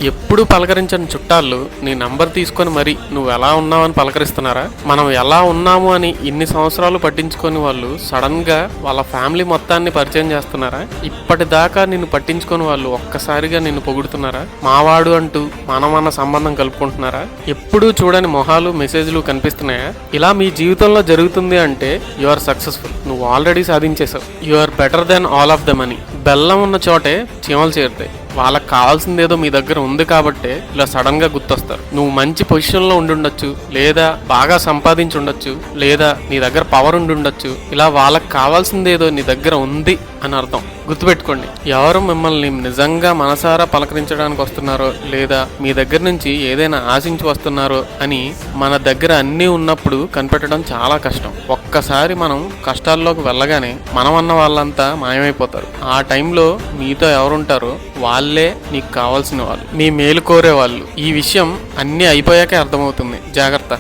ఎప్పుడు పలకరించని చుట్టాలు నీ నంబర్ తీసుకొని మరి నువ్వు ఎలా ఉన్నావని పలకరిస్తున్నారా? మనం ఎలా ఉన్నాము అని ఇన్ని సంవత్సరాలు పట్టించుకొని వాళ్ళు సడన్ గా వాళ్ళ ఫ్యామిలీ మొత్తాన్ని పరిచయం చేస్తున్నారా? ఇప్పటిదాకా నిన్ను పట్టించుకొని వాళ్ళు ఒక్కసారిగా నిన్ను పొగుడుతున్నారా? మావాడు అంటూ మన సంబంధం కలుపుకుంటున్నారా? ఎప్పుడూ చూడని మొహాలు మెసేజ్లు కనిపిస్తున్నాయా? ఇలా మీ జీవితంలో జరుగుతుంది అంటే యు ఆర్ సక్సెస్ఫుల్. నువ్వు ఆల్రెడీ సాధించేశావు. You are better than all of the money. బెల్లం ఉన్న చోటే చీమలు చేరుతాయి. వాళ్ళకి కావాల్సిందేదో మీ దగ్గర ఉంది కాబట్టే ఇలా సడన్ గా గుర్తొస్తారు. నువ్వు మంచి పొజిషన్ లో ఉండుండొచ్చు, లేదా బాగా సంపాదించి ఉండొచ్చు, లేదా నీ దగ్గర పవర్ ఉండుండొచ్చు. ఇలా వాళ్ళకి కావాల్సిందేదో నీ దగ్గర ఉంది అని అర్థం. గుర్తుపెట్టుకోండి, ఎవరు మిమ్మల్ని నిజంగా మనసారా పలకరించడానికి వస్తున్నారో లేదా మీ దగ్గర నుంచి ఏదైనా ఆశించి వస్తున్నారో అని మన దగ్గర అన్నీ ఉన్నప్పుడు కనిపెట్టడం చాలా కష్టం. ఒక్కసారి మనం కష్టాల్లోకి వెళ్ళగానే మనం అన్న వాళ్ళంతా మాయమైపోతారు. ఆ టైంలో మీతో ఎవరుంటారో వాళ్ళే నీకు కావాల్సిన వాళ్ళు, మీ మేలు కోరే వాళ్ళు. ఈ విషయం అన్నీ అయిపోయాకే అర్థమవుతుంది. జాగ్రత్త.